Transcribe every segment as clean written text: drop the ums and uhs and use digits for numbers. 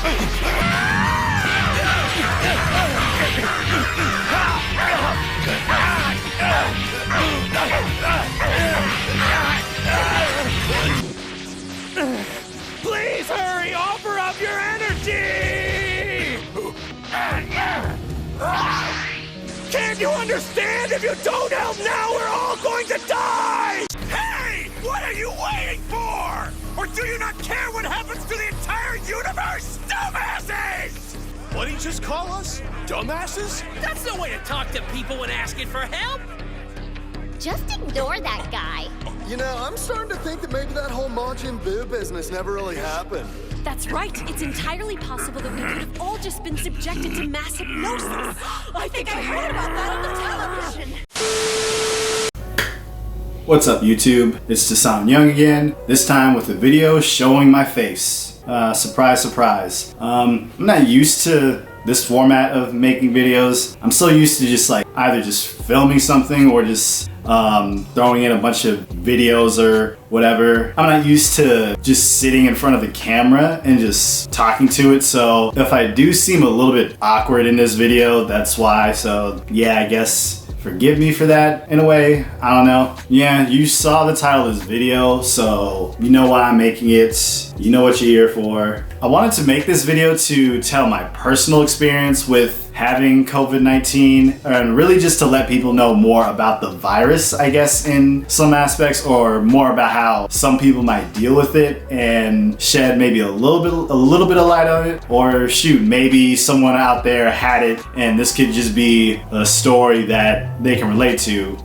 Please hurry! Offer up your energy! Can't you understand? If you don't help now, we're all going to die! Hey! What are you waiting for? Or do you not care what happens to the entire universe? Dumbasses! What did he just call us? Dumbasses? That's no way to talk to people when asking for help! Just ignore that guy. You know, I'm starting to think that maybe that whole Majin Buu business never really happened. That's right. It's entirely possible that we could have all just been subjected to mass hypnosis. I think I heard about that on the television. What's up, YouTube? It's Dasam Young again, this time with a video showing my face. Surprise, surprise. I'm not used to this format of making videos. I'm so used to just like either just filming something or just throwing in a bunch of videos or whatever. I'm not used to just sitting in front of the camera and just talking to it, so if I do seem a little bit awkward in this video, that's why. So yeah, I guess forgive me for that in a way. I don't know. Yeah, you saw the title of this video, so you know why I'm making it. You know what you're here for. I wanted to make this video to tell my personal experience with having COVID-19 and really just to let people know more about the virus, I guess, in some aspects, or more about how some people might deal with it and shed maybe a little bit of light on it, or shoot, maybe someone out there had it and this could just be a story that they can relate to.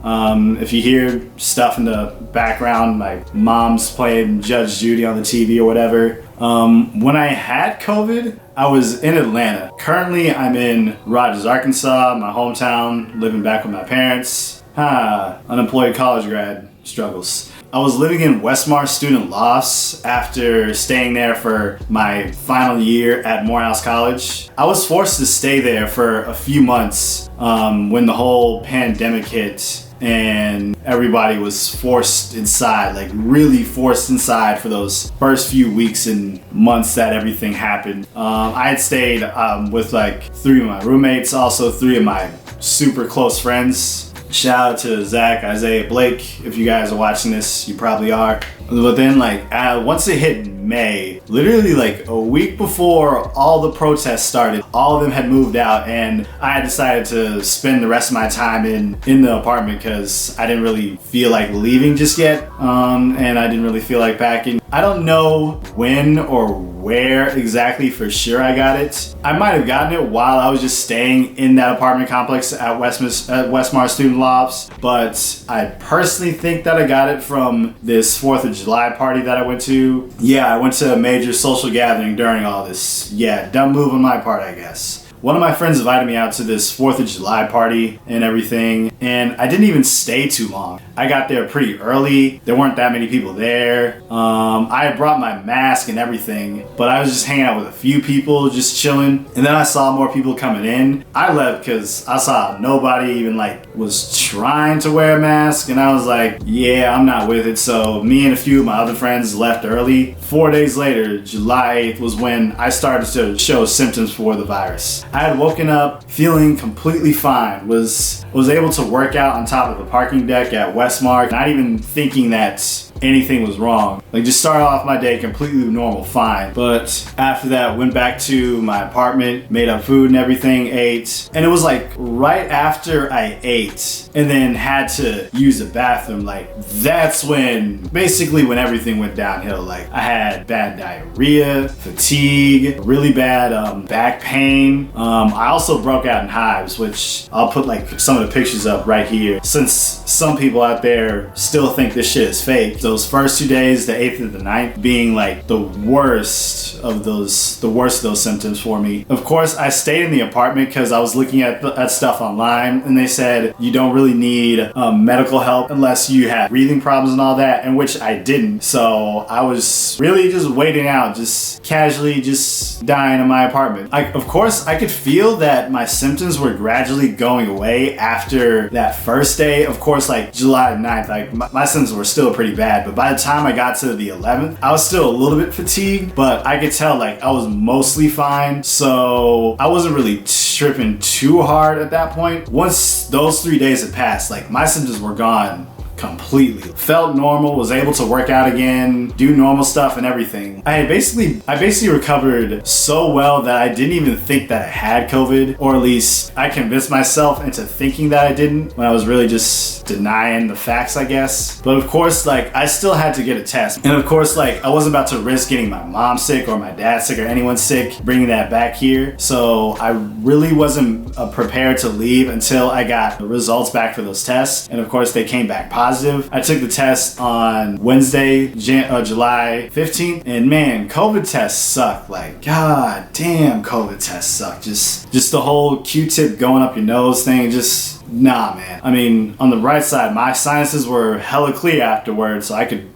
If you hear stuff in the background, like mom's playing Judge Judy on the TV or whatever, when I had COVID, I was in Atlanta. Currently, I'm in Rogers, Arkansas, my hometown, living back with my parents. Unemployed college grad struggles. I was living in Westmar student lofts after staying there for my final year at Morehouse College. I was forced to stay there for a few months when the whole pandemic hit and everybody was forced inside, like really forced inside for those first few weeks and months that everything happened. I had stayed with like 3 of my roommates, also 3 of my super close friends. Shout out to Zach, Isaiah, Blake. If you guys are watching this, you probably are. But then like once it hit May, literally like a week before all the protests started, all of them had moved out and I had decided to spend the rest of my time in the apartment because I didn't really feel like leaving just yet, and I didn't really feel like packing. I don't know when or where exactly for sure I got it. I might have gotten it while I was just staying in that apartment complex at Westmar Student Lofts, but I personally think that I got it from this 4th of July party that I went to. Yeah, I went to a major social gathering during all this. Yeah, dumb move on my part, I guess. One of my friends invited me out to this 4th of July party and everything, and I didn't even stay too long. I got there pretty early. There weren't that many people there. I had brought my mask and everything, but I was just hanging out with a few people, just chilling. And then I saw more people coming in. I left because I saw nobody even like was trying to wear a mask, and I was like, yeah, I'm not with it. So me and a few of my other friends left early. 4 days later, July 8th was when I started to show symptoms for the virus. I had woken up feeling completely fine, was able to work out on top of the parking deck at Westmark, not even thinking that anything was wrong. Like just started off my day completely normal, fine. But after that, went back to my apartment, made up food and everything, ate. And it was like right after I ate and then had to use the bathroom, like that's when, basically when everything went downhill. Like I had bad diarrhea, fatigue, really bad back pain. I also broke out in hives, which I'll put like some of the pictures up right here, since some people out there still think this shit is fake. Those first 2 days, the 8th and the 9th, being like the worst of those symptoms for me. Of course, I stayed in the apartment because I was looking at stuff online, and they said you don't really need medical help unless you have breathing problems and all that, and which I didn't. So I was really just waiting out, just casually just dying in my apartment. Of course, I could feel that my symptoms were gradually going away after that first day. Of course, like July 9th, like my symptoms were still pretty bad. bad, but by the time I got to the 11th, I was still a little bit fatigued, but I could tell like I was mostly fine. So I wasn't really tripping too hard at that point. Once those 3 days had passed, like my symptoms were gone completely. Felt normal, was able to work out again, do normal stuff and everything. I basically recovered so well that I didn't even think that I had COVID, or at least I convinced myself into thinking that I didn't when I was really just denying the facts, I guess. But of course, like I still had to get a test. And of course, like I wasn't about to risk getting my mom sick or my dad sick or anyone sick, bringing that back here. So I really wasn't prepared to leave until I got the results back for those tests. And of course, they came back positive. I took the test on Wednesday, July 15th, and man, COVID tests suck. Like, god damn, COVID tests suck. Just the whole Q-tip going up your nose thing, just nah, man. I mean, on the bright side, my sinuses were hella clear afterwards, so I could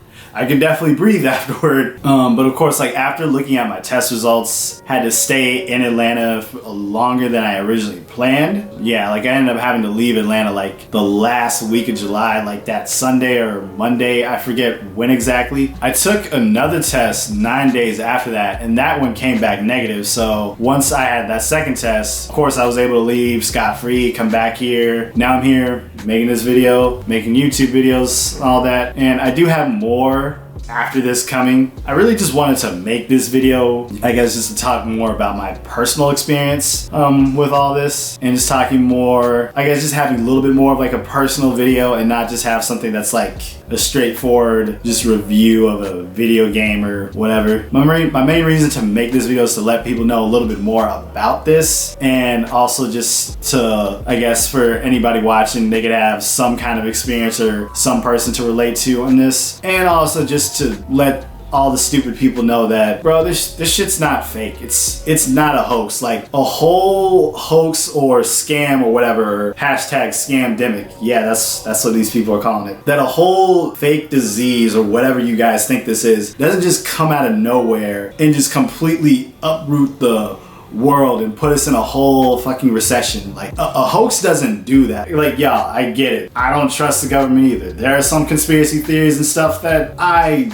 definitely breathe afterward. But of course, like after looking at my test results, had to stay in Atlanta for longer than I originally planned. Yeah, like I ended up having to leave Atlanta like the last week of July, like that Sunday or Monday, I forget when exactly. I took another test 9 days after that, and that one came back negative. So once I had that second test, of course I was able to leave scot-free, come back here. Now I'm here making this video, making YouTube videos, all that. And I do have more after this coming. I really just wanted to make this video, I guess, just to talk more about my personal experience with all this, and just talking more, I guess, just having a little bit more of like a personal video and not just have something that's like a straightforward just review of a video game or whatever. My main reason to make this video is to let people know a little bit more about this, and also just to, I guess, for anybody watching, they could have some kind of experience or some person to relate to on this, and also just to let all the stupid people know that, bro, this shit's not fake. It's not a hoax. Like a whole hoax or scam or whatever, hashtag scamdemic. Yeah, that's what these people are calling it. That a whole fake disease or whatever you guys think this is doesn't just come out of nowhere and just completely uproot the world and put us in a whole fucking recession. Like a hoax doesn't do that. Like, y'all, I get it. I don't trust the government either. There are some conspiracy theories and stuff that I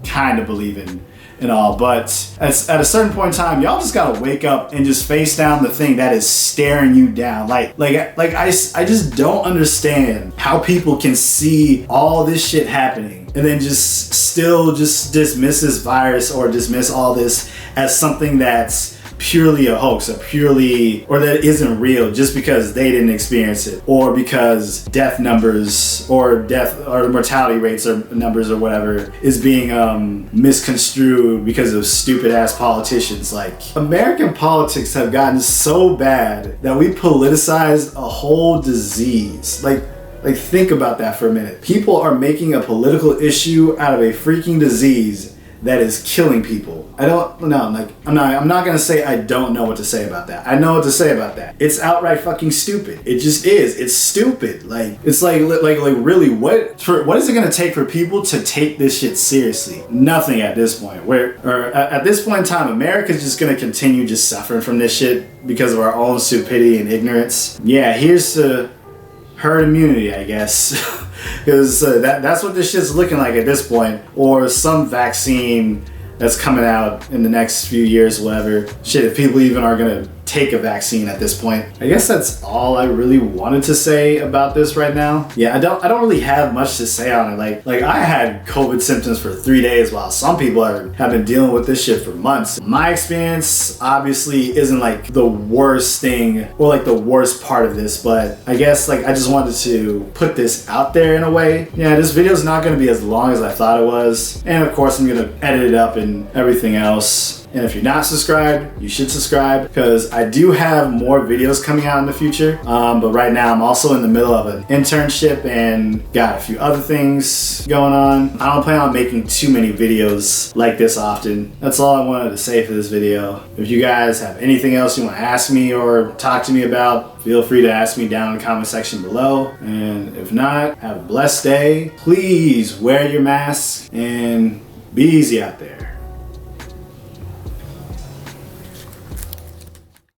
kind of believe in and all, but at a certain point in time, y'all just gotta wake up and just face down the thing that is staring you down. Like I just don't understand how people can see all this shit happening and then just still just dismiss this virus or dismiss all this as something that's purely a hoax, or that isn't real just because they didn't experience it, or because death numbers or mortality rates or numbers or whatever is being misconstrued because of stupid ass politicians. Like, American politics have gotten so bad that we politicized a whole disease. Like think about that for a minute. People are making a political issue out of a freaking disease that is killing people. I'm not gonna say I don't know what to say about that. I know what to say about that. It's outright fucking stupid. It just is. It's stupid. Like, it's like really, what is it gonna take for people to take this shit seriously? Nothing at this point. At this point in time, America's just gonna continue just suffering from this shit because of our own stupidity and ignorance. Yeah, here's to herd immunity, I guess. Because that's what this shit's looking like at this point, or some vaccine that's coming out in the next few years, whatever. Shit, if people even are gonna take a vaccine at this point. I guess that's all I really wanted to say about this right now. Yeah, I don't really have much to say on it. Like I had COVID symptoms for 3 days, while some people have been dealing with this shit for months. My experience obviously isn't like the worst thing or like the worst part of this, but I guess like I just wanted to put this out there in a way. Yeah, this video's not gonna be as long as I thought it was, and of course I'm gonna edit it up and everything else. And if you're not subscribed, you should subscribe, because I do have more videos coming out in the future. But right now I'm also in the middle of an internship and got a few other things going on. I don't plan on making too many videos like this often. That's all I wanted to say for this video. If you guys have anything else you want to ask me or talk to me about, feel free to ask me down in the comment section below. And if not, have a blessed day. Please wear your mask and be easy out there.